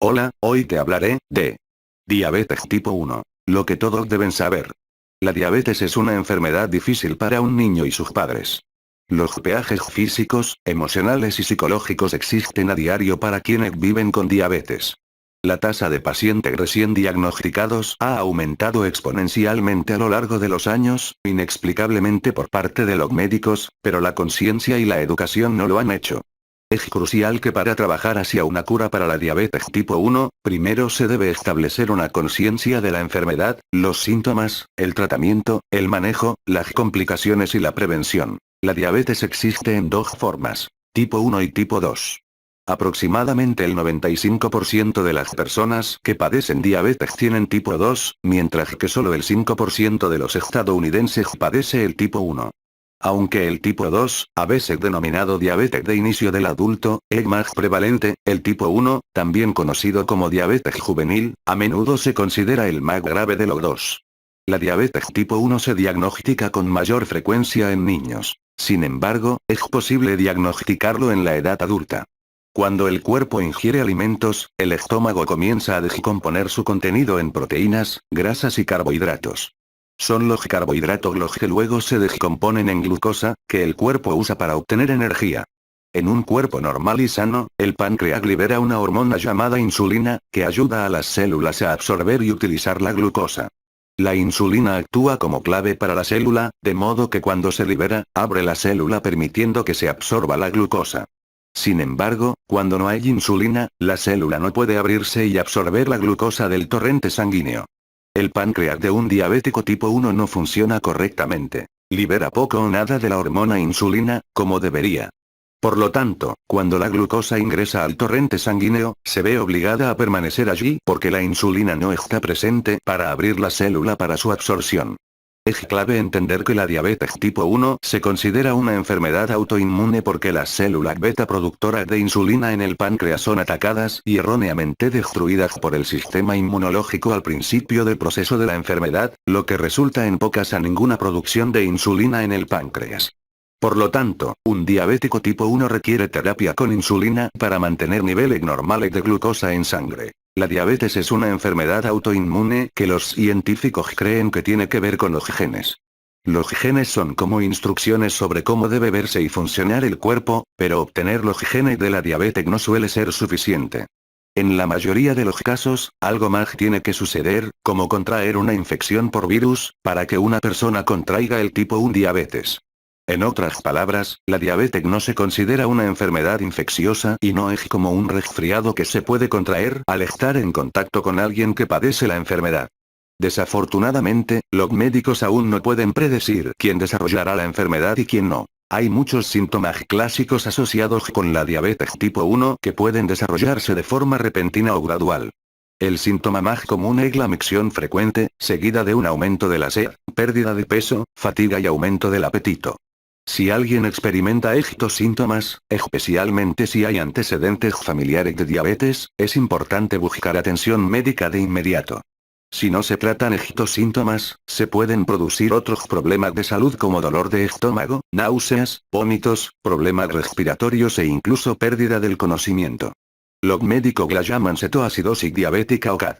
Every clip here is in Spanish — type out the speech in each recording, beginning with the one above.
Hola, hoy te hablaré de diabetes tipo 1. Lo que todos deben saber. La diabetes es una enfermedad difícil para un niño y sus padres. Los peajes físicos, emocionales y psicológicos existen a diario para quienes viven con diabetes. La tasa de pacientes recién diagnosticados ha aumentado exponencialmente a lo largo de los años, inexplicablemente por parte de los médicos, pero la conciencia y la educación no lo han hecho. Es crucial que para trabajar hacia una cura para la diabetes tipo 1, primero se debe establecer una conciencia de la enfermedad, los síntomas, el tratamiento, el manejo, las complicaciones y la prevención. La diabetes existe en dos formas, tipo 1 y tipo 2. Aproximadamente el 95% de las personas que padecen diabetes tienen tipo 2, mientras que solo el 5% de los estadounidenses padece el tipo 1. Aunque el tipo 2, a veces denominado diabetes de inicio del adulto, es más prevalente, el tipo 1, también conocido como diabetes juvenil, a menudo se considera el más grave de los dos. La diabetes tipo 1 se diagnostica con mayor frecuencia en niños. Sin embargo, es posible diagnosticarlo en la edad adulta. Cuando el cuerpo ingiere alimentos, el estómago comienza a descomponer su contenido en proteínas, grasas y carbohidratos. Son los carbohidratos los que luego se descomponen en glucosa, que el cuerpo usa para obtener energía. En un cuerpo normal y sano, el páncreas libera una hormona llamada insulina, que ayuda a las células a absorber y utilizar la glucosa. La insulina actúa como clave para la célula, de modo que cuando se libera, abre la célula permitiendo que se absorba la glucosa. Sin embargo, cuando no hay insulina, la célula no puede abrirse y absorber la glucosa del torrente sanguíneo. El páncreas de un diabético tipo 1 no funciona correctamente. Libera poco o nada de la hormona insulina, como debería. Por lo tanto, cuando la glucosa ingresa al torrente sanguíneo, se ve obligada a permanecer allí porque la insulina no está presente para abrir la célula para su absorción. Es clave entender que la diabetes tipo 1 se considera una enfermedad autoinmune porque las células beta productoras de insulina en el páncreas son atacadas y erróneamente destruidas por el sistema inmunológico al principio del proceso de la enfermedad, lo que resulta en pocas a ninguna producción de insulina en el páncreas. Por lo tanto, un diabético tipo 1 requiere terapia con insulina para mantener niveles normales de glucosa en sangre. La diabetes es una enfermedad autoinmune que los científicos creen que tiene que ver con los genes. Los genes son como instrucciones sobre cómo debe verse y funcionar el cuerpo, pero obtener los genes de la diabetes no suele ser suficiente. En la mayoría de los casos, algo más tiene que suceder, como contraer una infección por virus, para que una persona contraiga el tipo 1 diabetes. En otras palabras, la diabetes no se considera una enfermedad infecciosa y no es como un resfriado que se puede contraer al estar en contacto con alguien que padece la enfermedad. Desafortunadamente, los médicos aún no pueden predecir quién desarrollará la enfermedad y quién no. Hay muchos síntomas clásicos asociados con la diabetes tipo 1 que pueden desarrollarse de forma repentina o gradual. El síntoma más común es la micción frecuente, seguida de un aumento de la sed, pérdida de peso, fatiga y aumento del apetito. Si alguien experimenta estos síntomas, especialmente si hay antecedentes familiares de diabetes, es importante buscar atención médica de inmediato. Si no se tratan estos síntomas, se pueden producir otros problemas de salud como dolor de estómago, náuseas, vómitos, problemas respiratorios e incluso pérdida del conocimiento. Los médicos la llaman cetoacidosis diabética o CAD.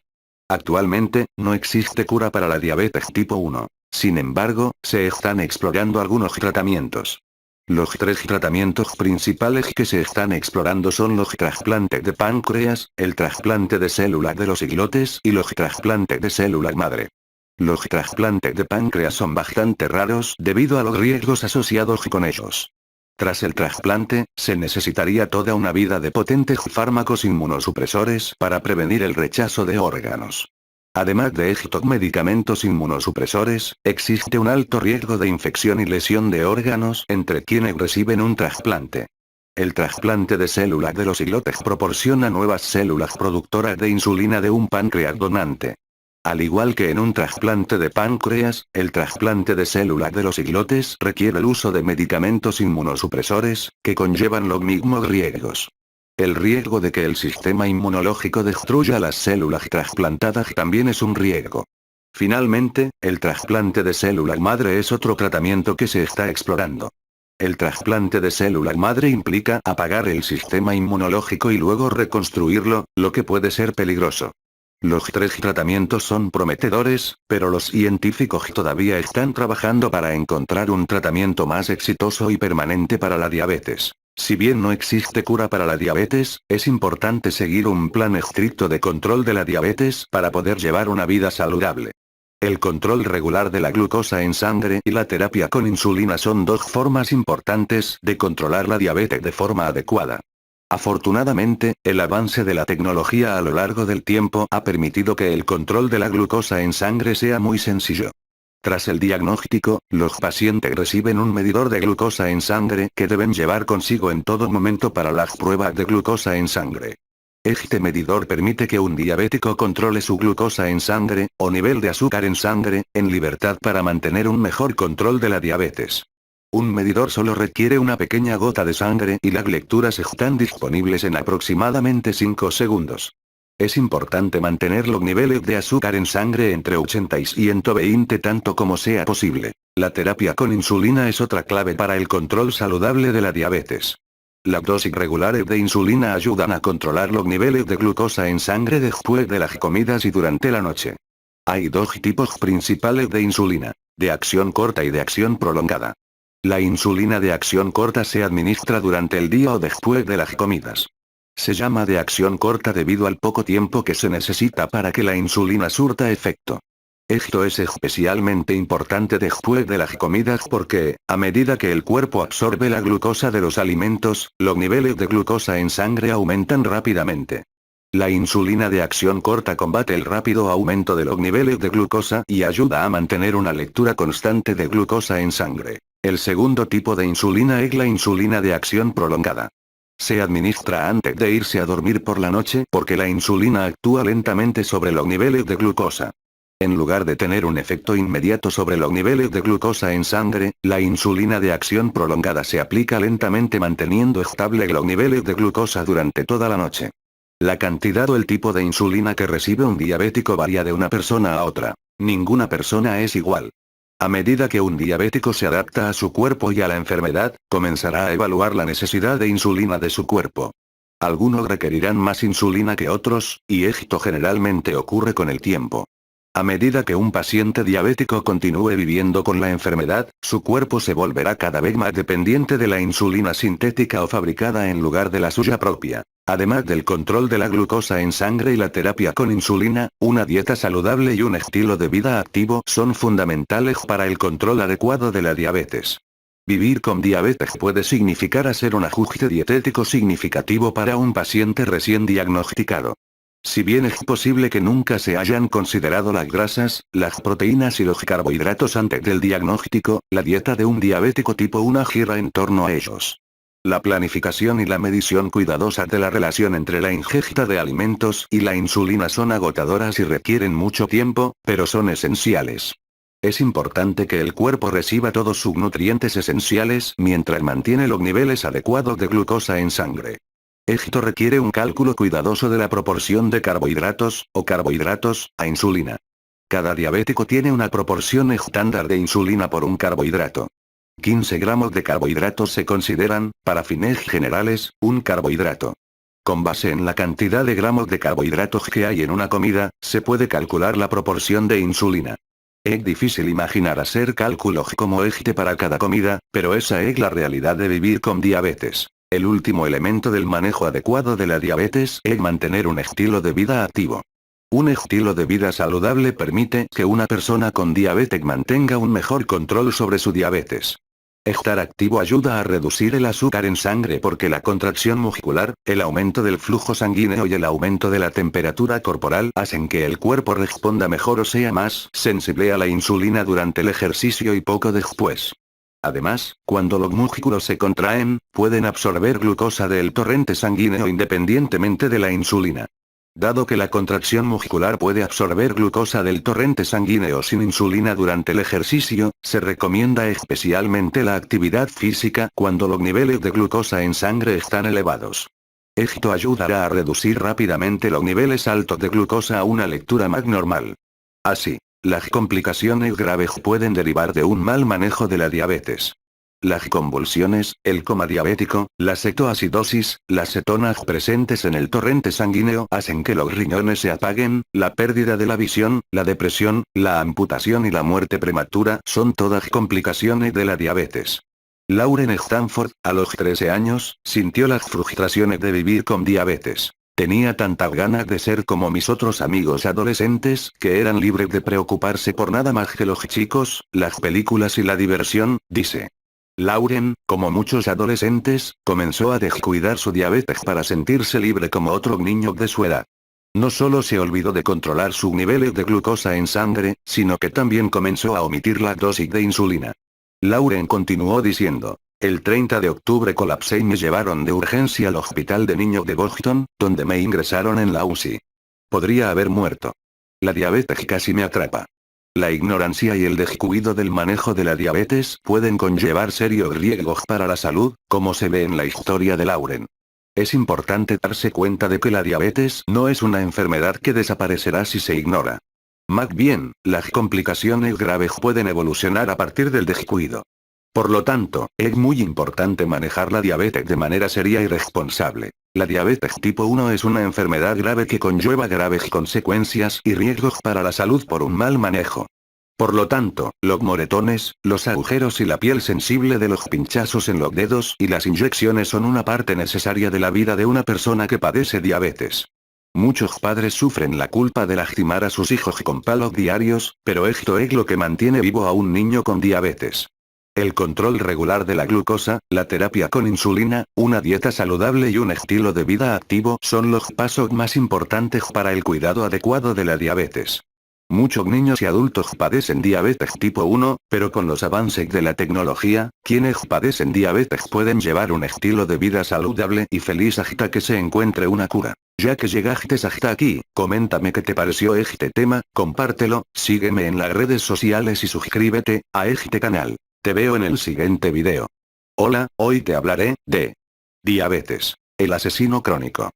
Actualmente, no existe cura para la diabetes tipo 1. Sin embargo, se están explorando algunos tratamientos. Los tres tratamientos principales que se están explorando son los trasplantes de páncreas, el trasplante de células de los islotes y los trasplantes de células madre. Los trasplantes de páncreas son bastante raros debido a los riesgos asociados con ellos. Tras el trasplante, se necesitaría toda una vida de potentes fármacos inmunosupresores para prevenir el rechazo de órganos. Además de estos medicamentos inmunosupresores, existe un alto riesgo de infección y lesión de órganos entre quienes reciben un trasplante. El trasplante de células de los islotes proporciona nuevas células productoras de insulina de un páncreas donante. Al igual que en un trasplante de páncreas, el trasplante de células de los islotes requiere el uso de medicamentos inmunosupresores, que conllevan los mismos riesgos. El riesgo de que el sistema inmunológico destruya las células trasplantadas también es un riesgo. Finalmente, el trasplante de célula madre es otro tratamiento que se está explorando. El trasplante de célula madre implica apagar el sistema inmunológico y luego reconstruirlo, lo que puede ser peligroso. Los 3 tratamientos son prometedores, pero los científicos todavía están trabajando para encontrar un tratamiento más exitoso y permanente para la diabetes. Si bien no existe cura para la diabetes, es importante seguir un plan estricto de control de la diabetes para poder llevar una vida saludable. El control regular de la glucosa en sangre y la terapia con insulina son 2 formas importantes de controlar la diabetes de forma adecuada. Afortunadamente, el avance de la tecnología a lo largo del tiempo ha permitido que el control de la glucosa en sangre sea muy sencillo. Tras el diagnóstico, los pacientes reciben un medidor de glucosa en sangre que deben llevar consigo en todo momento para las pruebas de glucosa en sangre. Este medidor permite que un diabético controle su glucosa en sangre, o nivel de azúcar en sangre, en libertad para mantener un mejor control de la diabetes. Un medidor solo requiere una pequeña gota de sangre y las lecturas están disponibles en aproximadamente 5 segundos. Es importante mantener los niveles de azúcar en sangre entre 80 y 120 tanto como sea posible. La terapia con insulina es otra clave para el control saludable de la diabetes. Las dosis regulares de insulina ayudan a controlar los niveles de glucosa en sangre después de las comidas y durante la noche. Hay 2 tipos principales de insulina, de acción corta y de acción prolongada. La insulina de acción corta se administra durante el día o después de las comidas. Se llama de acción corta debido al poco tiempo que se necesita para que la insulina surta efecto. Esto es especialmente importante después de las comidas porque, a medida que el cuerpo absorbe la glucosa de los alimentos, los niveles de glucosa en sangre aumentan rápidamente. La insulina de acción corta combate el rápido aumento de los niveles de glucosa y ayuda a mantener una lectura constante de glucosa en sangre. El segundo tipo de insulina es la insulina de acción prolongada. Se administra antes de irse a dormir por la noche porque la insulina actúa lentamente sobre los niveles de glucosa. En lugar de tener un efecto inmediato sobre los niveles de glucosa en sangre, la insulina de acción prolongada se aplica lentamente manteniendo estable los niveles de glucosa durante toda la noche. La cantidad o el tipo de insulina que recibe un diabético varía de una persona a otra. Ninguna persona es igual. A medida que un diabético se adapta a su cuerpo y a la enfermedad, comenzará a evaluar la necesidad de insulina de su cuerpo. Algunos requerirán más insulina que otros, y esto generalmente ocurre con el tiempo. A medida que un paciente diabético continúe viviendo con la enfermedad, su cuerpo se volverá cada vez más dependiente de la insulina sintética o fabricada en lugar de la suya propia. Además del control de la glucosa en sangre y la terapia con insulina, una dieta saludable y un estilo de vida activo son fundamentales para el control adecuado de la diabetes. Vivir con diabetes puede significar hacer un ajuste dietético significativo para un paciente recién diagnosticado. Si bien es posible que nunca se hayan considerado las grasas, las proteínas y los carbohidratos antes del diagnóstico, la dieta de un diabético tipo 1 gira en torno a ellos. La planificación y la medición cuidadosa de la relación entre la ingesta de alimentos y la insulina son agotadoras y requieren mucho tiempo, pero son esenciales. Es importante que el cuerpo reciba todos sus nutrientes esenciales mientras mantiene los niveles adecuados de glucosa en sangre. Esto requiere un cálculo cuidadoso de la proporción de carbohidratos, o carbohidratos, a insulina. Cada diabético tiene una proporción estándar de insulina por un carbohidrato. 15 gramos de carbohidratos se consideran, para fines generales, un carbohidrato. Con base en la cantidad de gramos de carbohidratos que hay en una comida, se puede calcular la proporción de insulina. Es difícil imaginar hacer cálculos como este para cada comida, pero esa es la realidad de vivir con diabetes. El último elemento del manejo adecuado de la diabetes es mantener un estilo de vida activo. Un estilo de vida saludable permite que una persona con diabetes mantenga un mejor control sobre su diabetes. Estar activo ayuda a reducir el azúcar en sangre porque la contracción muscular, el aumento del flujo sanguíneo y el aumento de la temperatura corporal hacen que el cuerpo responda mejor o sea más sensible a la insulina durante el ejercicio y poco después. Además, cuando los músculos se contraen, pueden absorber glucosa del torrente sanguíneo independientemente de la insulina. Dado que la contracción muscular puede absorber glucosa del torrente sanguíneo sin insulina durante el ejercicio, se recomienda especialmente la actividad física cuando los niveles de glucosa en sangre están elevados. Esto ayudará a reducir rápidamente los niveles altos de glucosa a una lectura más normal. Así, las complicaciones graves pueden derivar de un mal manejo de la diabetes. las convulsiones, el coma diabético, la cetoacidosis, las cetonas presentes en el torrente sanguíneo hacen que los riñones se apaguen, la pérdida de la visión, la depresión, la amputación y la muerte prematura son todas complicaciones de la diabetes. Lauren Stanford, a los 13 años, sintió las frustraciones de vivir con diabetes. Tenía tantas ganas de ser como mis otros amigos adolescentes, que eran libres de preocuparse por nada más que los chicos, las películas y la diversión, dice. Lauren, como muchos adolescentes, comenzó a descuidar su diabetes para sentirse libre como otro niño de su edad. No solo se olvidó de controlar sus niveles de glucosa en sangre, sino que también comenzó a omitir la dosis de insulina. Lauren continuó diciendo. El 30 de octubre colapsé y me llevaron de urgencia al hospital de niños de Boston, donde me ingresaron en la UCI. Podría haber muerto. La diabetes casi me atrapa. La ignorancia y el descuido del manejo de la diabetes pueden conllevar serios riesgos para la salud, como se ve en la historia de Lauren. Es importante darse cuenta de que la diabetes no es una enfermedad que desaparecerá si se ignora. Más bien, las complicaciones graves pueden evolucionar a partir del descuido. Por lo tanto, es muy importante manejar la diabetes de manera seria y responsable. La diabetes tipo 1 es una enfermedad grave que conlleva graves consecuencias y riesgos para la salud por un mal manejo. Por lo tanto, los moretones, los agujeros y la piel sensible de los pinchazos en los dedos y las inyecciones son una parte necesaria de la vida de una persona que padece diabetes. Muchos padres sufren la culpa de lastimar a sus hijos con palos diarios, pero esto es lo que mantiene vivo a un niño con diabetes. El control regular de la glucosa, la terapia con insulina, una dieta saludable y un estilo de vida activo son los pasos más importantes para el cuidado adecuado de la diabetes. Muchos niños y adultos padecen diabetes tipo 1, pero con los avances de la tecnología, quienes padecen diabetes pueden llevar un estilo de vida saludable y feliz hasta que se encuentre una cura. Ya que llegaste hasta aquí, coméntame qué te pareció este tema, compártelo, sígueme en las redes sociales y suscríbete a este canal. Te veo en el siguiente video. Hola, hoy te hablaré de diabetes, el asesino crónico.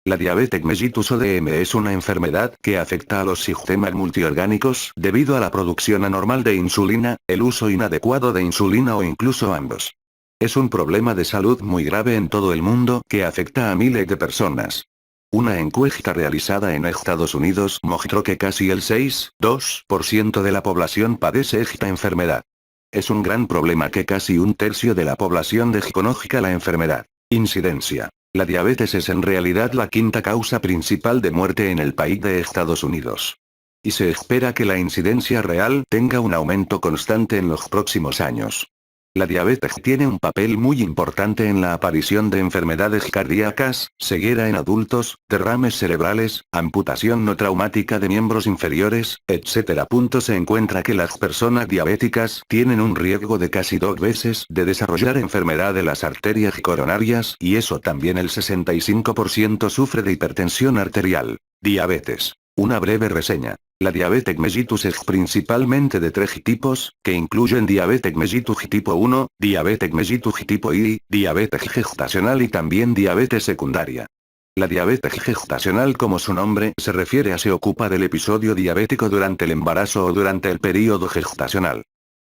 La diabetes mellitus o DM es una enfermedad que afecta a los sistemas multiorgánicos debido a la producción anormal de insulina, el uso inadecuado de insulina o incluso ambos. Es un problema de salud muy grave en todo el mundo que afecta a miles de personas. Una encuesta realizada en Estados Unidos mostró que casi el 6,2% de la población padece esta enfermedad. Es un gran problema que casi un tercio de la población desconozca la enfermedad. Incidencia. La diabetes es en realidad la quinta causa principal de muerte en el país de Estados Unidos. Y se espera que la incidencia real tenga un aumento constante en los próximos años. La diabetes tiene un papel muy importante en la aparición de enfermedades cardíacas, ceguera en adultos, derrames cerebrales, amputación no traumática de miembros inferiores, etc. Se encuentra que las personas diabéticas tienen un riesgo de casi 2 veces de desarrollar enfermedad de las arterias coronarias y eso también el 65% sufre de hipertensión arterial. Diabetes. Una breve reseña. La diabetes mellitus es principalmente de 3 tipos, que incluyen diabetes mellitus tipo 1, diabetes mellitus tipo I, diabetes gestacional y también diabetes secundaria. La diabetes gestacional, como su nombre se refiere, se ocupa del episodio diabético durante el embarazo o durante el período gestacional.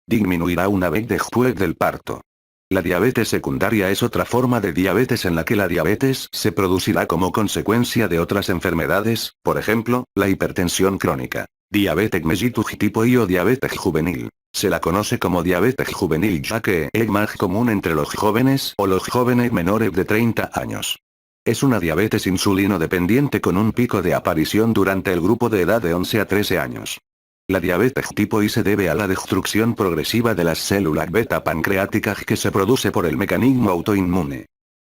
Disminuirá una vez después del parto. La diabetes secundaria es otra forma de diabetes en la que la diabetes se producirá como consecuencia de otras enfermedades, por ejemplo, la hipertensión crónica. Diabetes mellitus tipo I o diabetes juvenil. Se la conoce como diabetes juvenil ya que es más común entre los jóvenes o los jóvenes menores de 30 años. Es una diabetes insulino dependiente con un pico de aparición durante el grupo de edad de 11 a 13 años. La diabetes tipo I se debe a la destrucción progresiva de las células beta pancreáticas que se produce por el mecanismo autoinmune.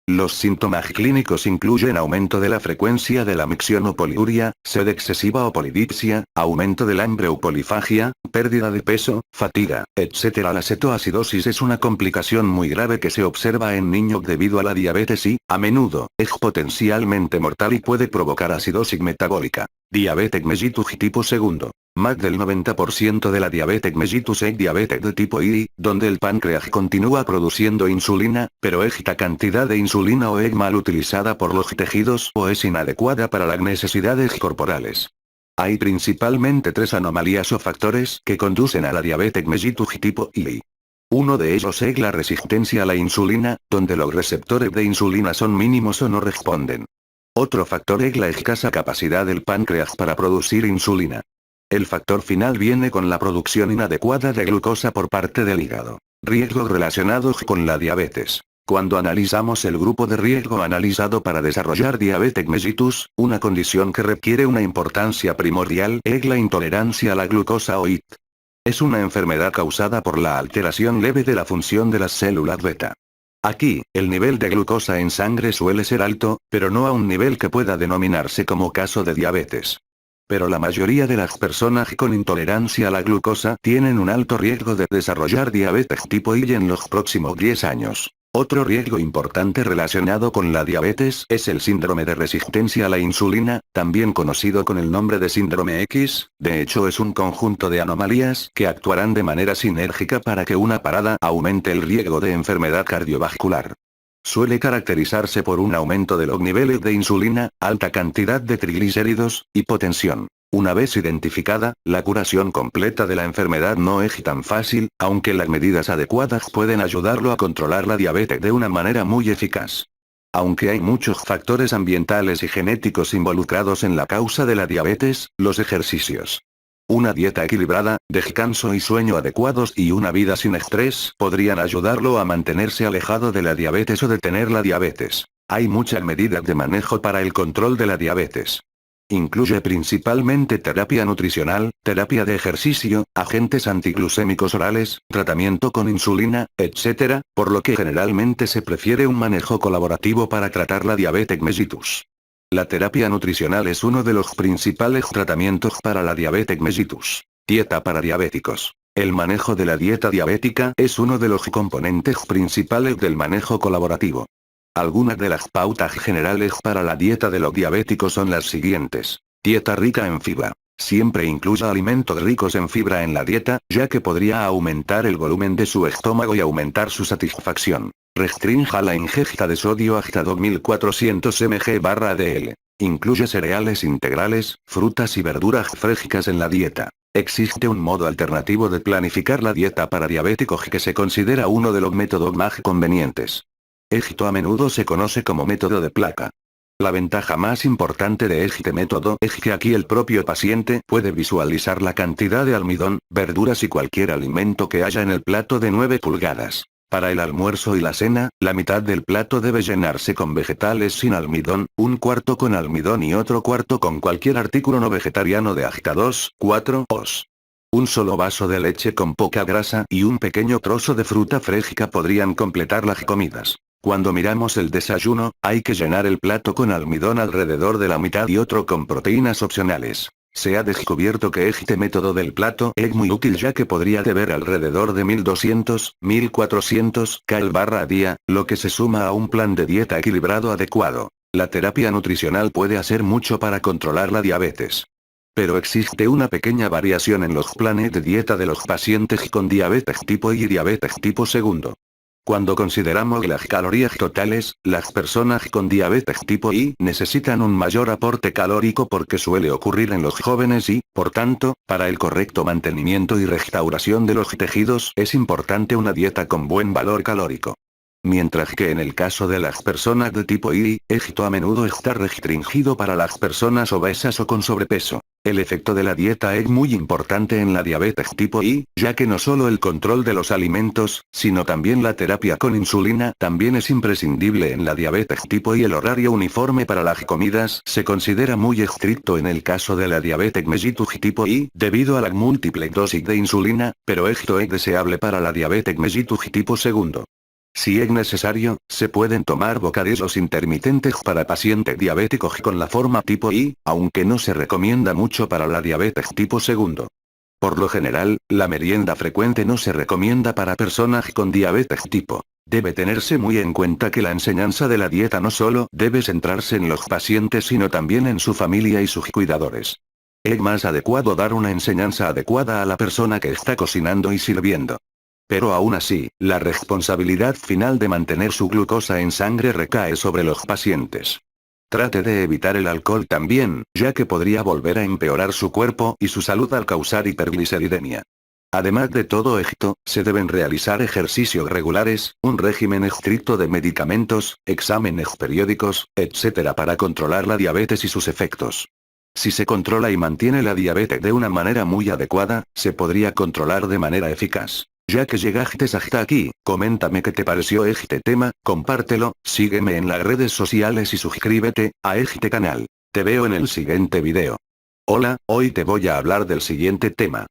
Los síntomas clínicos incluyen aumento de la frecuencia de la micción o poliuria, sed excesiva o polidipsia, aumento del hambre o polifagia, pérdida de peso, fatiga, etc. La cetoacidosis es una complicación muy grave que se observa en niños debido a la diabetes y, a menudo, es potencialmente mortal y puede provocar acidosis metabólica. Diabetes mellitus tipo 2. Más del 90% de la diabetes mellitus es diabetes de tipo I, donde el páncreas continúa produciendo insulina, pero esta cantidad de insulina o es mal utilizada por los tejidos o es inadecuada para las necesidades corporales. Hay principalmente 3 anomalías o factores que conducen a la diabetes mellitus tipo I. Uno de ellos es la resistencia a la insulina, donde los receptores de insulina son mínimos o no responden. Otro factor es la escasa capacidad del páncreas para producir insulina. El factor final viene con la producción inadecuada de glucosa por parte del hígado. Riesgos relacionados con la diabetes. Cuando analizamos el grupo de riesgo analizado para desarrollar diabetes mellitus, una condición que requiere una importancia primordial es la intolerancia a la glucosa o IT. Es una enfermedad causada por la alteración leve de la función de las células beta. Aquí, el nivel de glucosa en sangre suele ser alto, pero no a un nivel que pueda denominarse como caso de diabetes. Pero la mayoría de las personas con intolerancia a la glucosa tienen un alto riesgo de desarrollar diabetes tipo I en los próximos 10 años. Otro riesgo importante relacionado con la diabetes es el síndrome de resistencia a la insulina, también conocido con el nombre de síndrome X. De hecho, es un conjunto de anomalías que actuarán de manera sinérgica para que una parada aumente el riesgo de enfermedad cardiovascular. Suele caracterizarse por un aumento de los niveles de insulina, alta cantidad de triglicéridos, hipotensión. Una vez identificada, la curación completa de la enfermedad no es tan fácil, aunque las medidas adecuadas pueden ayudarlo a controlar la diabetes de una manera muy eficaz. Aunque hay muchos factores ambientales y genéticos involucrados en la causa de la diabetes, los ejercicios, una dieta equilibrada, descanso y sueño adecuados y una vida sin estrés podrían ayudarlo a mantenerse alejado de la diabetes o detener la diabetes. Hay muchas medidas de manejo para el control de la diabetes. Incluye principalmente terapia nutricional, terapia de ejercicio, agentes antiglucémicos orales, tratamiento con insulina, etc., por lo que generalmente se prefiere un manejo colaborativo para tratar la diabetes mellitus. La terapia nutricional es uno de los principales tratamientos para la diabetes mellitus. Dieta para diabéticos. El manejo de la dieta diabética es uno de los componentes principales del manejo colaborativo. Algunas de las pautas generales para la dieta de los diabéticos son las siguientes. Dieta rica en fibra. Siempre incluya alimentos ricos en fibra en la dieta, ya que podría aumentar el volumen de su estómago y aumentar su satisfacción. Restrinja la ingesta de sodio hasta 2400 mg/dl. Incluye cereales integrales, frutas y verduras frescas en la dieta. Existe un modo alternativo de planificar la dieta para diabéticos que se considera uno de los métodos más convenientes. Esto a menudo se conoce como método de placa. La ventaja más importante de este método es que aquí el propio paciente puede visualizar la cantidad de almidón, verduras y cualquier alimento que haya en el plato de 9 pulgadas. Para el almuerzo y la cena, la mitad del plato debe llenarse con vegetales sin almidón, un cuarto con almidón y otro cuarto con cualquier artículo no vegetariano de hasta 2-4 os. Un solo vaso de leche con poca grasa y un pequeño trozo de fruta fresca podrían completar las comidas. Cuando miramos el desayuno, hay que llenar el plato con almidón alrededor de la mitad y otro con proteínas opcionales. Se ha descubierto que este método del plato es muy útil ya que podría beber alrededor de 1200-1400 cal/día, lo que se suma a un plan de dieta equilibrado adecuado. La terapia nutricional puede hacer mucho para controlar la diabetes. Pero existe una pequeña variación en los planes de dieta de los pacientes con diabetes tipo I y diabetes tipo 2. Cuando consideramos las calorías totales, las personas con diabetes tipo I necesitan un mayor aporte calórico porque suele ocurrir en los jóvenes y, por tanto, para el correcto mantenimiento y restauración de los tejidos es importante una dieta con buen valor calórico. Mientras que en el caso de las personas de tipo I, esto a menudo está restringido para las personas obesas o con sobrepeso. El efecto de la dieta es muy importante en la diabetes tipo I, ya que no solo el control de los alimentos, sino también la terapia con insulina también es imprescindible en la diabetes tipo I. El horario uniforme para las comidas se considera muy estricto en el caso de la diabetes mellitus tipo I, debido a la múltiple dosis de insulina, pero esto es deseable para la diabetes mellitus tipo 2. Si es necesario, se pueden tomar bocadillos intermitentes para pacientes diabéticos con la forma tipo I, aunque no se recomienda mucho para la diabetes tipo 2. Por lo general, la merienda frecuente no se recomienda para personas con diabetes tipo. Debe tenerse muy en cuenta que la enseñanza de la dieta no solo debe centrarse en los pacientes sino también en su familia y sus cuidadores. Es más adecuado dar una enseñanza adecuada a la persona que está cocinando y sirviendo. Pero aún así, la responsabilidad final de mantener su glucosa en sangre recae sobre los pacientes. Trate de evitar el alcohol también, ya que podría volver a empeorar su cuerpo y su salud al causar hipergliceridemia. Además de todo esto, se deben realizar ejercicios regulares, un régimen estricto de medicamentos, exámenes periódicos, etc. para controlar la diabetes y sus efectos. Si se controla y mantiene la diabetes de una manera muy adecuada, se podría controlar de manera eficaz. Ya que llegaste hasta aquí, coméntame qué te pareció este tema, compártelo, sígueme en las redes sociales y suscríbete a este canal. Te veo en el siguiente video. Hola, hoy te voy a hablar del siguiente tema.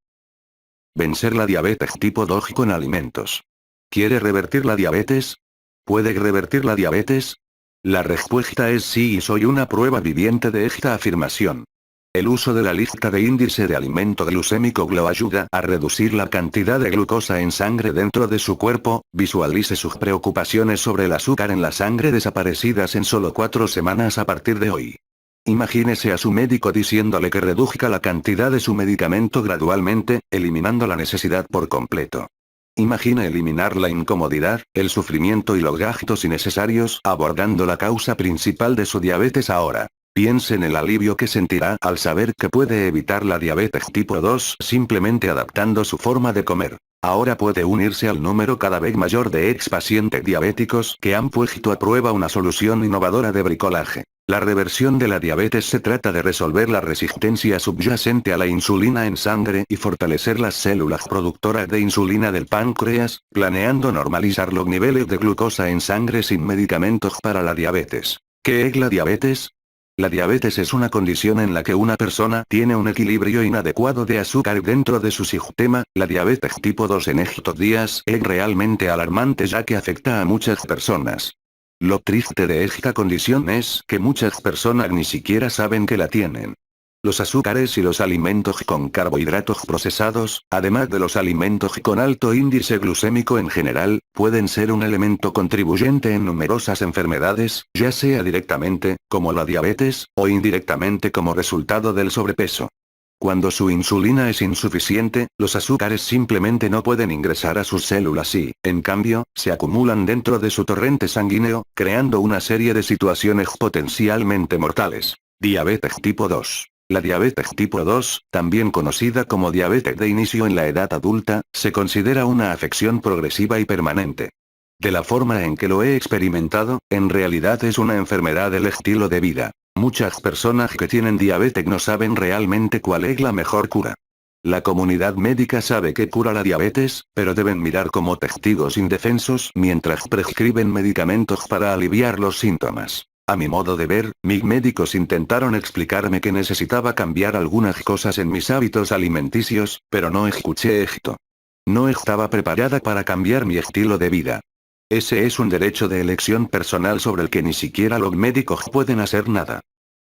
Vencer la diabetes tipo 2 con alimentos. ¿Quiere revertir la diabetes? ¿Puede revertir la diabetes? La respuesta es sí y soy una prueba viviente de esta afirmación. El uso de la lista de índice de alimento glucémico lo ayuda a reducir la cantidad de glucosa en sangre dentro de su cuerpo, visualice sus preocupaciones sobre el azúcar en la sangre desaparecidas en solo 4 semanas a partir de hoy. Imagínese a su médico diciéndole que reduzca la cantidad de su medicamento gradualmente, eliminando la necesidad por completo. Imagine eliminar la incomodidad, el sufrimiento y los gastos innecesarios abordando la causa principal de su diabetes ahora. Piense en el alivio que sentirá al saber que puede evitar la diabetes tipo 2 simplemente adaptando su forma de comer. Ahora puede unirse al número cada vez mayor de ex pacientes diabéticos que han puesto a prueba una solución innovadora de bricolaje. La reversión de la diabetes se trata de resolver la resistencia subyacente a la insulina en sangre y fortalecer las células productoras de insulina del páncreas, planeando normalizar los niveles de glucosa en sangre sin medicamentos para la diabetes. ¿Qué es la diabetes? La diabetes es una condición en la que una persona tiene un equilibrio inadecuado de azúcar dentro de su sistema. La diabetes tipo 2 en estos días es realmente alarmante ya que afecta a muchas personas. Lo triste de esta condición es que muchas personas ni siquiera saben que la tienen. Los azúcares y los alimentos con carbohidratos procesados, además de los alimentos con alto índice glucémico en general, pueden ser un elemento contribuyente en numerosas enfermedades, ya sea directamente, como la diabetes, o indirectamente como resultado del sobrepeso. Cuando su insulina es insuficiente, los azúcares simplemente no pueden ingresar a sus células y, en cambio, se acumulan dentro de su torrente sanguíneo, creando una serie de situaciones potencialmente mortales. Diabetes tipo 2. La diabetes tipo 2, también conocida como diabetes de inicio en la edad adulta, se considera una afección progresiva y permanente. De la forma en que lo he experimentado, en realidad es una enfermedad del estilo de vida. Muchas personas que tienen diabetes no saben realmente cuál es la mejor cura. La comunidad médica sabe que cura la diabetes, pero deben mirar como testigos indefensos mientras prescriben medicamentos para aliviar los síntomas. A mi modo de ver, mis médicos intentaron explicarme que necesitaba cambiar algunas cosas en mis hábitos alimenticios, pero no escuché esto. No estaba preparada para cambiar mi estilo de vida. Ese es un derecho de elección personal sobre el que ni siquiera los médicos pueden hacer nada.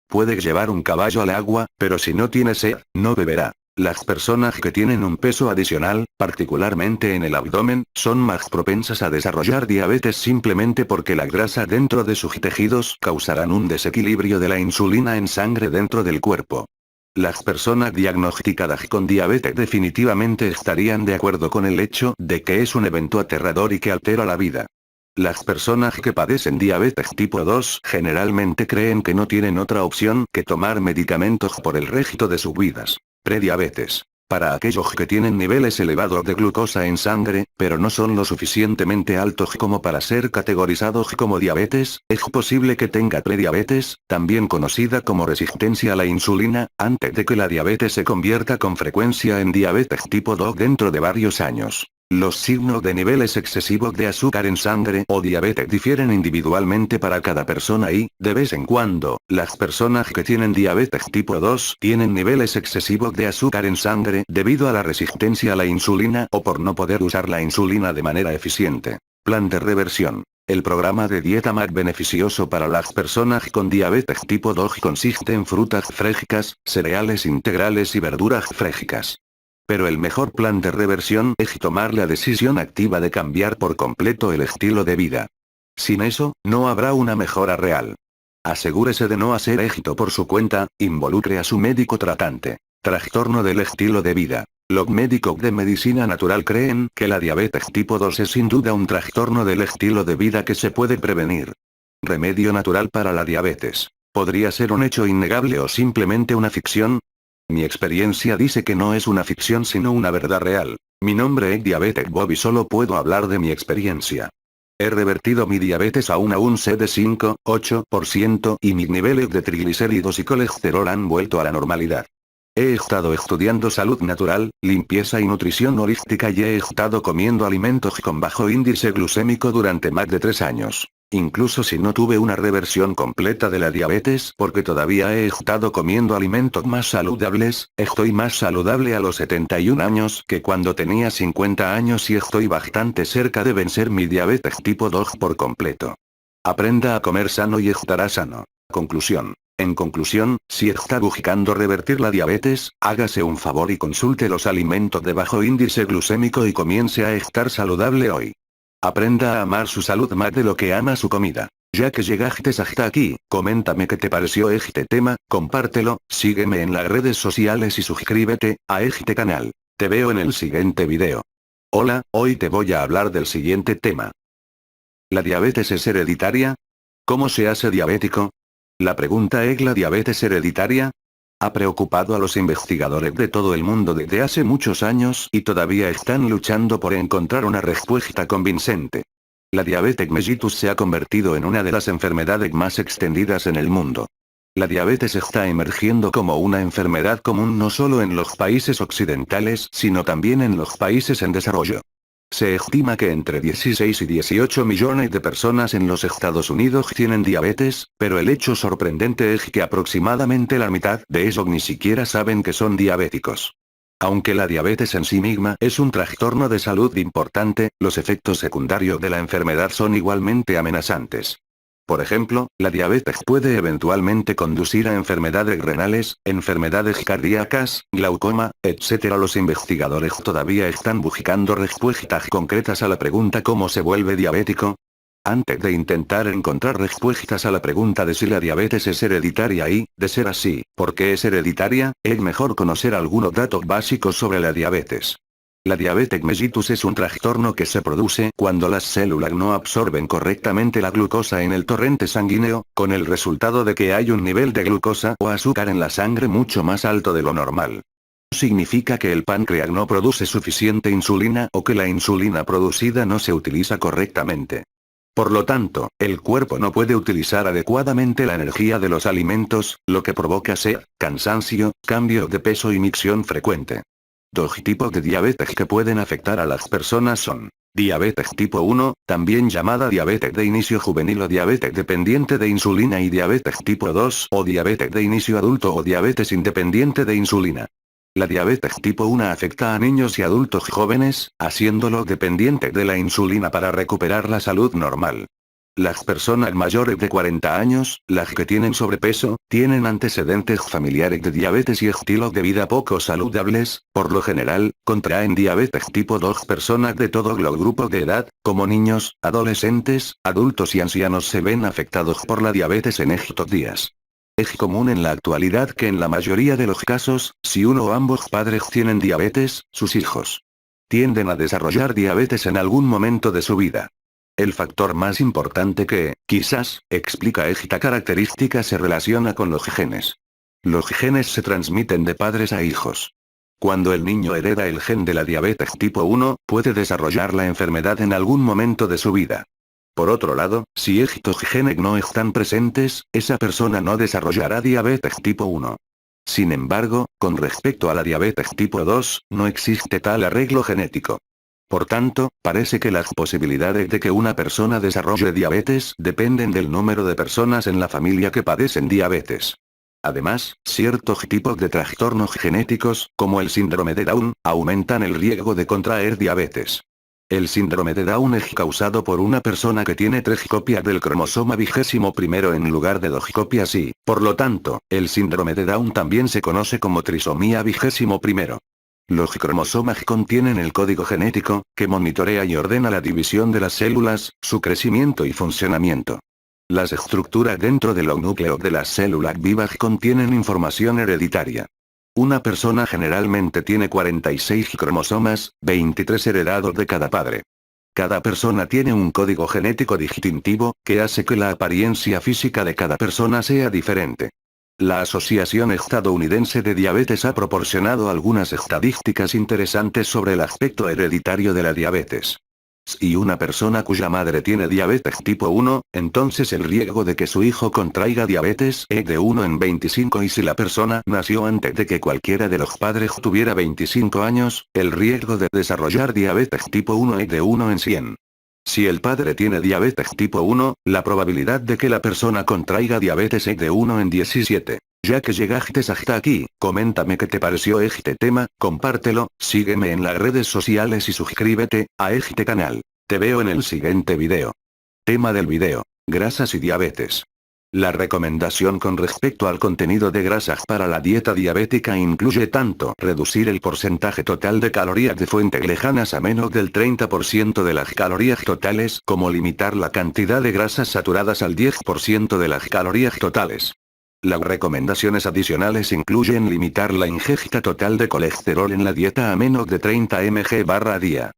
Puede llevar un caballo al agua, pero si no tiene sed, no beberá. Las personas que tienen un peso adicional, particularmente en el abdomen, son más propensas a desarrollar diabetes simplemente porque la grasa dentro de sus tejidos causarán un desequilibrio de la insulina en sangre dentro del cuerpo. Las personas diagnosticadas con diabetes definitivamente estarían de acuerdo con el hecho de que es un evento aterrador y que altera la vida. Las personas que padecen diabetes tipo 2 generalmente creen que no tienen otra opción que tomar medicamentos por el resto de sus vidas. Prediabetes. Para aquellos que tienen niveles elevados de glucosa en sangre, pero no son lo suficientemente altos como para ser categorizados como diabetes, es posible que tenga prediabetes, también conocida como resistencia a la insulina, antes de que la diabetes se convierta con frecuencia en diabetes tipo 2 dentro de varios años. Los signos de niveles excesivos de azúcar en sangre o diabetes difieren individualmente para cada persona y, de vez en cuando, las personas que tienen diabetes tipo 2 tienen niveles excesivos de azúcar en sangre debido a la resistencia a la insulina o por no poder usar la insulina de manera eficiente. Plan de reversión. El programa de dieta más beneficioso para las personas con diabetes tipo 2 consiste en frutas frescas, cereales integrales y verduras frescas. Pero el mejor plan de reversión es tomar la decisión activa de cambiar por completo el estilo de vida. Sin eso, no habrá una mejora real. Asegúrese de no hacer esto por su cuenta, involucre a su médico tratante. Trastorno del estilo de vida. Los médicos de medicina natural creen que la diabetes tipo 2 es sin duda un trastorno del estilo de vida que se puede prevenir. Remedio natural para la diabetes. ¿Podría ser un hecho innegable o simplemente una ficción? Mi experiencia dice que no es una ficción sino una verdad real. Mi nombre es Diabetes Bob y solo puedo hablar de mi experiencia. He revertido mi diabetes a un A1C de 5,8% y mis niveles de triglicéridos y colesterol han vuelto a la normalidad. He estado estudiando salud natural, limpieza y nutrición holística y he estado comiendo alimentos con bajo índice glucémico durante más de 3 años. Incluso si no tuve una reversión completa de la diabetes porque todavía he estado comiendo alimentos más saludables, estoy más saludable a los 71 años que cuando tenía 50 años y estoy bastante cerca de vencer mi diabetes tipo 2 por completo. Aprenda a comer sano y estará sano. Conclusión. En conclusión, si está buscando revertir la diabetes, hágase un favor y consulte los alimentos de bajo índice glucémico y comience a estar saludable hoy. Aprenda a amar su salud más de lo que ama su comida. Ya que llegaste hasta aquí, coméntame qué te pareció este tema, compártelo, sígueme en las redes sociales y suscríbete a este canal. Te veo en el siguiente video. Hola, hoy te voy a hablar del siguiente tema. ¿La diabetes es hereditaria? ¿Cómo se hace diabético? La pregunta ¿es la diabetes hereditaria? Ha preocupado a los investigadores de todo el mundo desde hace muchos años y todavía están luchando por encontrar una respuesta convincente. La diabetes mellitus se ha convertido en una de las enfermedades más extendidas en el mundo. La diabetes está emergiendo como una enfermedad común no solo en los países occidentales, sino también en los países en desarrollo. Se estima que entre 16 y 18 millones de personas en los Estados Unidos tienen diabetes, pero el hecho sorprendente es que aproximadamente la mitad de esos ni siquiera saben que son diabéticos. Aunque la diabetes en sí misma es un trastorno de salud importante, los efectos secundarios de la enfermedad son igualmente amenazantes. Por ejemplo, la diabetes puede eventualmente conducir a enfermedades renales, enfermedades cardíacas, glaucoma, etc. Los investigadores todavía están buscando respuestas concretas a la pregunta ¿cómo se vuelve diabético? Antes de intentar encontrar respuestas a la pregunta de si la diabetes es hereditaria y, de ser así, ¿por qué es hereditaria?, es mejor conocer algunos datos básicos sobre la diabetes. La diabetes mellitus es un trastorno que se produce cuando las células no absorben correctamente la glucosa en el torrente sanguíneo, con el resultado de que hay un nivel de glucosa o azúcar en la sangre mucho más alto de lo normal. Significa que el páncreas no produce suficiente insulina o que la insulina producida no se utiliza correctamente. Por lo tanto, el cuerpo no puede utilizar adecuadamente la energía de los alimentos, lo que provoca sed, cansancio, cambio de peso y micción frecuente. Dos tipos de diabetes que pueden afectar a las personas son: diabetes tipo 1, también llamada diabetes de inicio juvenil o diabetes dependiente de insulina, y diabetes tipo 2 o diabetes de inicio adulto o diabetes independiente de insulina. La diabetes tipo 1 afecta a niños y adultos jóvenes, haciéndolos dependientes de la insulina para recuperar la salud normal. Las personas mayores de 40 años, las que tienen sobrepeso, tienen antecedentes familiares de diabetes y estilos de vida poco saludables, por lo general, contraen diabetes tipo 2. Personas de todos los grupos de edad, como niños, adolescentes, adultos y ancianos se ven afectados por la diabetes en estos días. Es común en la actualidad que en la mayoría de los casos, si uno o ambos padres tienen diabetes, sus hijos tienden a desarrollar diabetes en algún momento de su vida. El factor más importante que, quizás, explica esta característica se relaciona con los genes. Los genes se transmiten de padres a hijos. Cuando el niño hereda el gen de la diabetes tipo 1, puede desarrollar la enfermedad en algún momento de su vida. Por otro lado, si estos genes no están presentes, esa persona no desarrollará diabetes tipo 1. Sin embargo, con respecto a la diabetes tipo 2, no existe tal arreglo genético. Por tanto, parece que las posibilidades de que una persona desarrolle diabetes dependen del número de personas en la familia que padecen diabetes. Además, ciertos tipos de trastornos genéticos, como el síndrome de Down, aumentan el riesgo de contraer diabetes. El síndrome de Down es causado por una persona que tiene 3 copias del cromosoma 21 en lugar de 2 copias y, por lo tanto, el síndrome de Down también se conoce como trisomía 21. Los cromosomas contienen el código genético, que monitorea y ordena la división de las células, su crecimiento y funcionamiento. Las estructuras dentro de los núcleos de las células vivas contienen información hereditaria. Una persona generalmente tiene 46 cromosomas, 23 heredados de cada padre. Cada persona tiene un código genético distintivo, que hace que la apariencia física de cada persona sea diferente. La Asociación Estadounidense de Diabetes ha proporcionado algunas estadísticas interesantes sobre el aspecto hereditario de la diabetes. Si una persona cuya madre tiene diabetes tipo 1, entonces el riesgo de que su hijo contraiga diabetes es de 1 en 25 y si la persona nació antes de que cualquiera de los padres tuviera 25 años, el riesgo de desarrollar diabetes tipo 1 es de 1 en 100. Si el padre tiene diabetes tipo 1, la probabilidad de que la persona contraiga diabetes es de 1 en 17. Ya que llegaste hasta aquí, coméntame qué te pareció este tema, compártelo, sígueme en las redes sociales y suscríbete a este canal. Te veo en el siguiente video. Tema del video: grasas y diabetes. La recomendación con respecto al contenido de grasas para la dieta diabética incluye tanto reducir el porcentaje total de calorías de fuentes lejanas a menos del 30% de las calorías totales, como limitar la cantidad de grasas saturadas al 10% de las calorías totales. Las recomendaciones adicionales incluyen limitar la ingesta total de colesterol en la dieta a menos de 30 mg/día.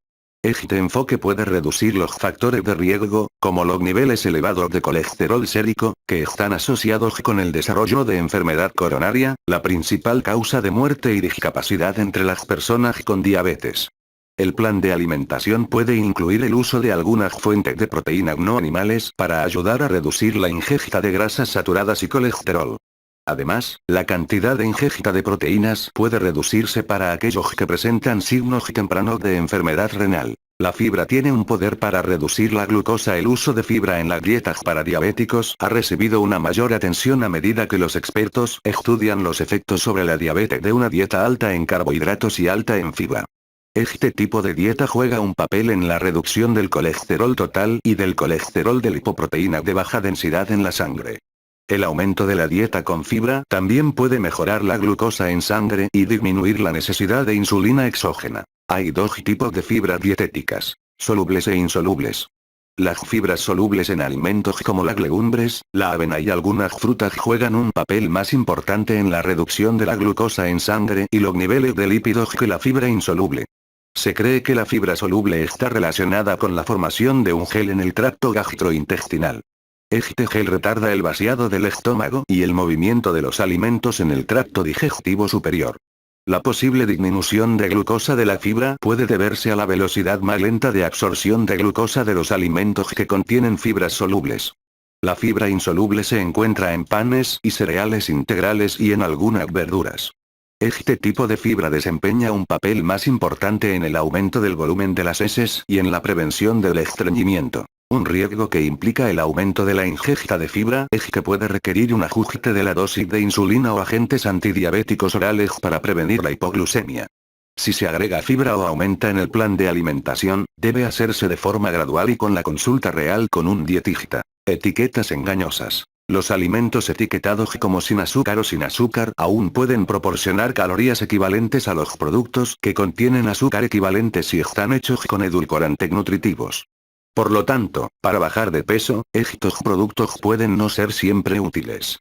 Este enfoque puede reducir los factores de riesgo, como los niveles elevados de colesterol sérico, que están asociados con el desarrollo de enfermedad coronaria, la principal causa de muerte y discapacidad entre las personas con diabetes. El plan de alimentación puede incluir el uso de algunas fuentes de proteínas no animales para ayudar a reducir la ingesta de grasas saturadas y colesterol. Además, la cantidad de ingesta de proteínas puede reducirse para aquellos que presentan signos tempranos de enfermedad renal. La fibra tiene un poder para reducir la glucosa. El uso de fibra en las dietas para diabéticos ha recibido una mayor atención a medida que los expertos estudian los efectos sobre la diabetes de una dieta alta en carbohidratos y alta en fibra. Este tipo de dieta juega un papel en la reducción del colesterol total y del colesterol de lipoproteínas de baja densidad en la sangre. El aumento de la dieta con fibra también puede mejorar la glucosa en sangre y disminuir la necesidad de insulina exógena. Hay dos tipos de fibras dietéticas: solubles e insolubles. Las fibras solubles en alimentos como las legumbres, la avena y algunas frutas juegan un papel más importante en la reducción de la glucosa en sangre y los niveles de lípidos que la fibra insoluble. Se cree que la fibra soluble está relacionada con la formación de un gel en el tracto gastrointestinal. Este gel retarda el vaciado del estómago y el movimiento de los alimentos en el tracto digestivo superior. La posible disminución de glucosa de la fibra puede deberse a la velocidad más lenta de absorción de glucosa de los alimentos que contienen fibras solubles. La fibra insoluble se encuentra en panes y cereales integrales y en algunas verduras. Este tipo de fibra desempeña un papel más importante en el aumento del volumen de las heces y en la prevención del estreñimiento. Un riesgo que implica el aumento de la ingesta de fibra es que puede requerir un ajuste de la dosis de insulina o agentes antidiabéticos orales para prevenir la hipoglucemia. Si se agrega fibra o aumenta en el plan de alimentación, debe hacerse de forma gradual y con la consulta real con un dietista. Etiquetas engañosas. Los alimentos etiquetados como sin azúcar o sin azúcar aún pueden proporcionar calorías equivalentes a los productos que contienen azúcar equivalentes si están hechos con edulcorantes nutritivos. Por lo tanto, para bajar de peso, estos productos pueden no ser siempre útiles.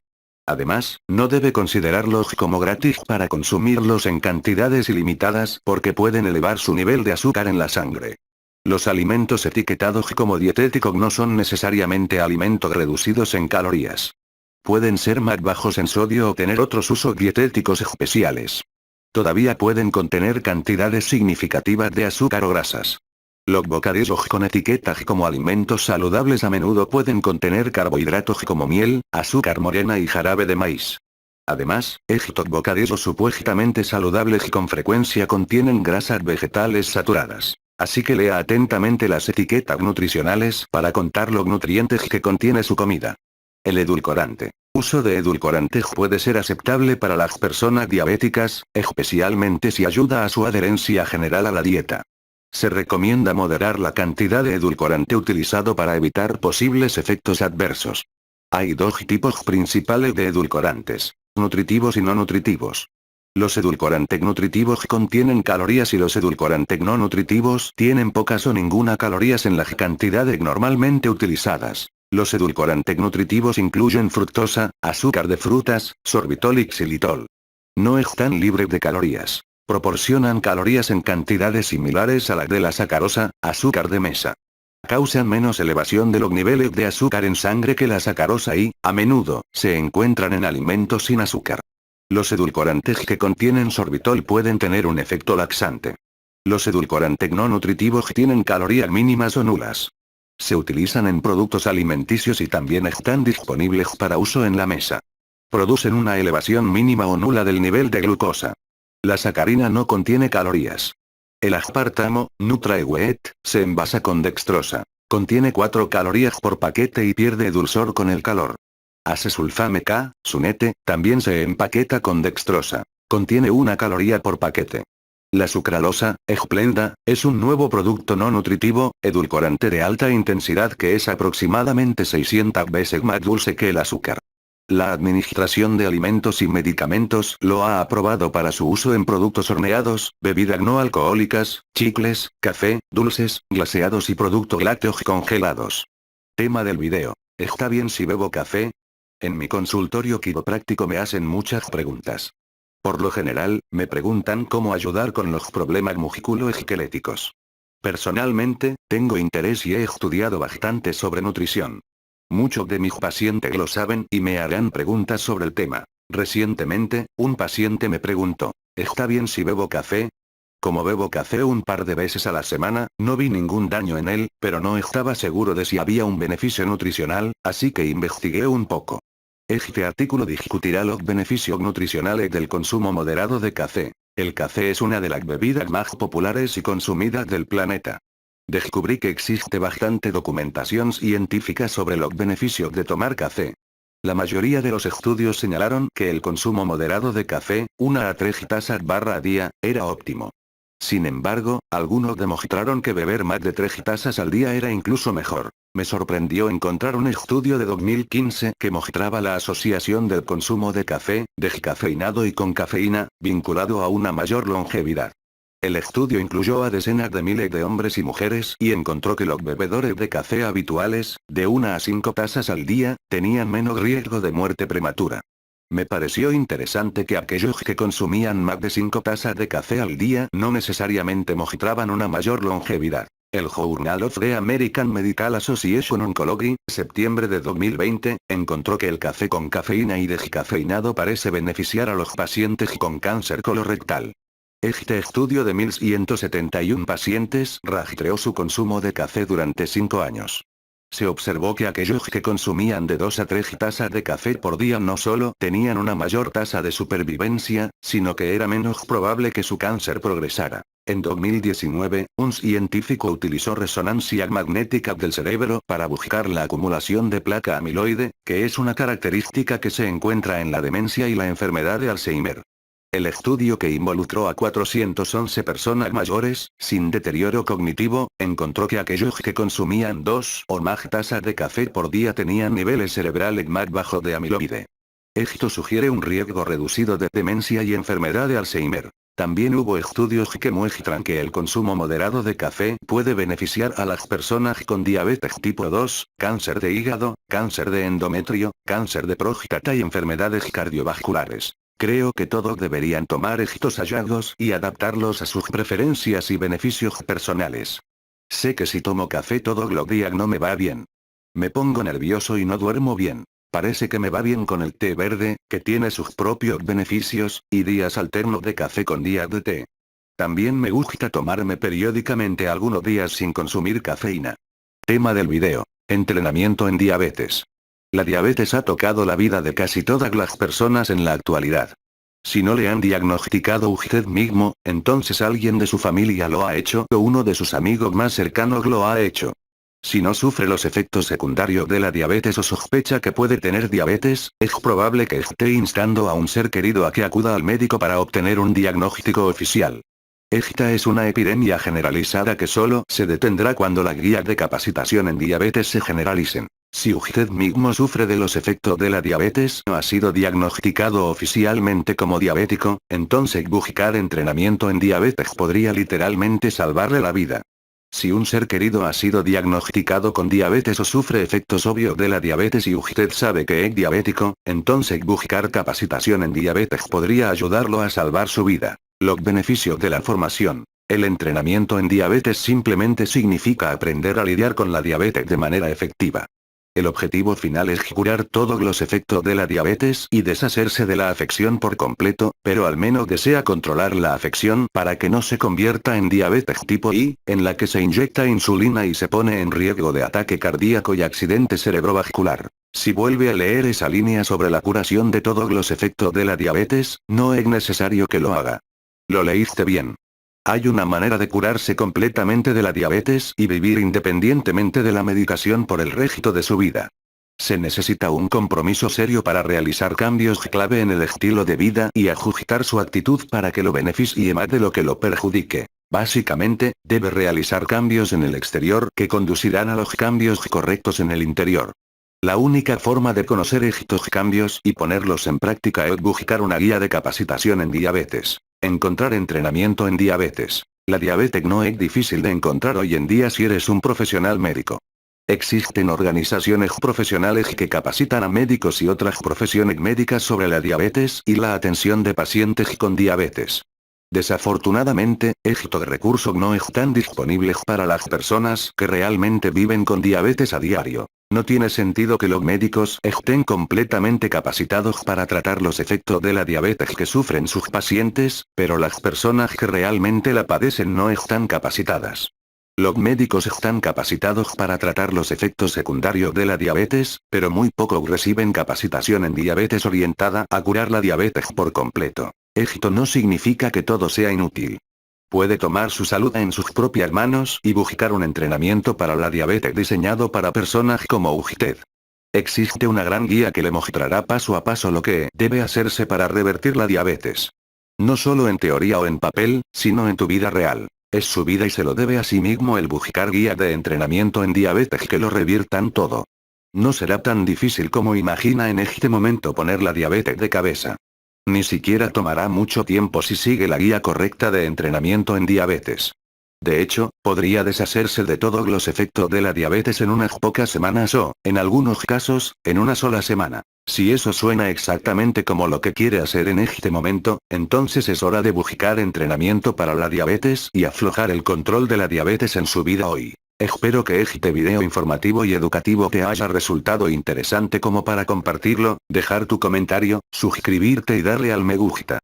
Además, no debe considerarlos como gratis para consumirlos en cantidades ilimitadas porque pueden elevar su nivel de azúcar en la sangre. Los alimentos etiquetados como dietéticos no son necesariamente alimentos reducidos en calorías. Pueden ser más bajos en sodio o tener otros usos dietéticos especiales. Todavía pueden contener cantidades significativas de azúcar o grasas. Los bocadillos con etiquetas como alimentos saludables a menudo pueden contener carbohidratos como miel, azúcar morena y jarabe de maíz. Además, estos bocadillos supuestamente saludables con frecuencia contienen grasas vegetales saturadas. Así que lea atentamente las etiquetas nutricionales para contar los nutrientes que contiene su comida. El edulcorante. Uso de edulcorantes puede ser aceptable para las personas diabéticas, especialmente si ayuda a su adherencia general a la dieta. Se recomienda moderar la cantidad de edulcorante utilizado para evitar posibles efectos adversos. Hay dos tipos principales de edulcorantes: nutritivos y no nutritivos. Los edulcorantes nutritivos contienen calorías y los edulcorantes no nutritivos tienen pocas o ninguna calorías en las cantidades normalmente utilizadas. Los edulcorantes nutritivos incluyen fructosa, azúcar de frutas, sorbitol y xilitol. No están libres de calorías. Proporcionan calorías en cantidades similares a las de la sacarosa, azúcar de mesa. Causan menos elevación de los niveles de azúcar en sangre que la sacarosa y, a menudo, se encuentran en alimentos sin azúcar. Los edulcorantes que contienen sorbitol pueden tener un efecto laxante. Los edulcorantes no nutritivos tienen calorías mínimas o nulas. Se utilizan en productos alimenticios y también están disponibles para uso en la mesa. Producen una elevación mínima o nula del nivel de glucosa. La sacarina no contiene calorías. El aspartamo, Nutraeweet, se envasa con dextrosa. Contiene 4 calorías por paquete y pierde dulzor con el calor. Acesulfame K, Sunete, también se empaqueta con dextrosa. Contiene 1 caloría por paquete. La sucralosa, Splenda, es un nuevo producto no nutritivo, edulcorante de alta intensidad que es aproximadamente 600 veces más dulce que el azúcar. La Administración de Alimentos y Medicamentos lo ha aprobado para su uso en productos horneados, bebidas no alcohólicas, chicles, café, dulces, glaseados y productos lácteos congelados. Tema del video. ¿Está bien si bebo café? En mi consultorio quiropráctico me hacen muchas preguntas. Por lo general, me preguntan cómo ayudar con los problemas musculoesqueléticos. Personalmente, tengo interés y he estudiado bastante sobre nutrición. Muchos de mis pacientes lo saben y me harán preguntas sobre el tema. Recientemente, un paciente me preguntó, ¿está bien si bebo café? Como bebo café un par de veces a la semana, no vi ningún daño en él, pero no estaba seguro de si había un beneficio nutricional, así que investigué un poco. Este artículo discutirá los beneficios nutricionales del consumo moderado de café. El café es una de las bebidas más populares y consumidas del planeta. Descubrí que existe bastante documentación científica sobre los beneficios de tomar café. La mayoría de los estudios señalaron que el consumo moderado de café, 1 a 3 tazas a día, era óptimo. Sin embargo, algunos demostraron que beber más de 3 tazas al día era incluso mejor. Me sorprendió encontrar un estudio de 2015 que mostraba la asociación del consumo de café, descafeinado y con cafeína, vinculado a una mayor longevidad. El estudio incluyó a decenas de miles de hombres y mujeres y encontró que los bebedores de café habituales, de 1 a 5 tazas al día, tenían menos riesgo de muerte prematura. Me pareció interesante que aquellos que consumían más de 5 tazas de café al día no necesariamente mostraban una mayor longevidad. El Journal of the American Medical Association Oncology, septiembre de 2020, encontró que el café con cafeína y descafeinado parece beneficiar a los pacientes con cáncer colorectal. Este estudio de 1.171 pacientes rastreó su consumo de café durante 5 años. Se observó que aquellos que consumían de 2 a 3 tazas de café por día no solo tenían una mayor tasa de supervivencia, sino que era menos probable que su cáncer progresara. En 2019, un científico utilizó resonancia magnética del cerebro para buscar la acumulación de placa amiloide, que es una característica que se encuentra en la demencia y la enfermedad de Alzheimer. El estudio, que involucró a 411 personas mayores, sin deterioro cognitivo, encontró que aquellos que consumían 2 o más tazas de café por día tenían niveles cerebrales más bajos de amiloide. Esto sugiere un riesgo reducido de demencia y enfermedad de Alzheimer. También hubo estudios que muestran que el consumo moderado de café puede beneficiar a las personas con diabetes tipo 2, cáncer de hígado, cáncer de endometrio, cáncer de próstata y enfermedades cardiovasculares. Creo que todos deberían tomar estos hallazgos y adaptarlos a sus preferencias y beneficios personales. Sé que si tomo café todos los días no me va bien. Me pongo nervioso y no duermo bien. Parece que me va bien con el té verde, que tiene sus propios beneficios, y días alternos de café con días de té. También me gusta tomarme periódicamente algunos días sin consumir cafeína. Tema del video. Entrenamiento en diabetes. La diabetes ha tocado la vida de casi todas las personas en la actualidad. Si no le han diagnosticado usted mismo, entonces alguien de su familia lo ha hecho o uno de sus amigos más cercanos lo ha hecho. Si no sufre los efectos secundarios de la diabetes o sospecha que puede tener diabetes, es probable que esté instando a un ser querido a que acuda al médico para obtener un diagnóstico oficial. Esta es una epidemia generalizada que solo se detendrá cuando las guías de capacitación en diabetes se generalicen. Si usted mismo sufre de los efectos de la diabetes o ha sido diagnosticado oficialmente como diabético, entonces buscar entrenamiento en diabetes podría literalmente salvarle la vida. Si un ser querido ha sido diagnosticado con diabetes o sufre efectos obvios de la diabetes y usted sabe que es diabético, entonces buscar capacitación en diabetes podría ayudarlo a salvar su vida. Los beneficios de la formación. El entrenamiento en diabetes simplemente significa aprender a lidiar con la diabetes de manera efectiva. El objetivo final es curar todos los efectos de la diabetes y deshacerse de la afección por completo, pero al menos desea controlar la afección para que no se convierta en diabetes tipo I, en la que se inyecta insulina y se pone en riesgo de ataque cardíaco y accidente cerebrovascular. Si vuelve a leer esa línea sobre la curación de todos los efectos de la diabetes, no es necesario que lo haga. Lo leíste bien. Hay una manera de curarse completamente de la diabetes y vivir independientemente de la medicación por el resto de su vida. Se necesita un compromiso serio para realizar cambios clave en el estilo de vida y ajustar su actitud para que lo beneficie más de lo que lo perjudique. Básicamente, debe realizar cambios en el exterior que conducirán a los cambios correctos en el interior. La única forma de conocer estos cambios y ponerlos en práctica es buscar una guía de capacitación en diabetes. Encontrar entrenamiento en diabetes. La diabetes no es difícil de encontrar hoy en día si eres un profesional médico. Existen organizaciones profesionales que capacitan a médicos y otras profesiones médicas sobre la diabetes y la atención de pacientes con diabetes. Desafortunadamente, estos recursos no están disponibles para las personas que realmente viven con diabetes a diario. No tiene sentido que los médicos estén completamente capacitados para tratar los efectos de la diabetes que sufren sus pacientes, pero las personas que realmente la padecen no están capacitadas. Los médicos están capacitados para tratar los efectos secundarios de la diabetes, pero muy pocos reciben capacitación en diabetes orientada a curar la diabetes por completo. Esto no significa que todo sea inútil. Puede tomar su salud en sus propias manos y buscar un entrenamiento para la diabetes diseñado para personas como usted. Existe una gran guía que le mostrará paso a paso lo que debe hacerse para revertir la diabetes. No solo en teoría o en papel, sino en tu vida real. Es su vida y se lo debe a sí mismo el buscar guía de entrenamiento en diabetes que lo reviertan todo. No será tan difícil como imagina en este momento poner la diabetes de cabeza. Ni siquiera tomará mucho tiempo si sigue la guía correcta de entrenamiento en diabetes. De hecho, podría deshacerse de todos los efectos de la diabetes en unas pocas semanas o, en algunos casos, en una sola semana. Si eso suena exactamente como lo que quiere hacer en este momento, entonces es hora de buscar entrenamiento para la diabetes y aflojar el control de la diabetes en su vida hoy. Espero que este video informativo y educativo te haya resultado interesante como para compartirlo, dejar tu comentario, suscribirte y darle al me gusta.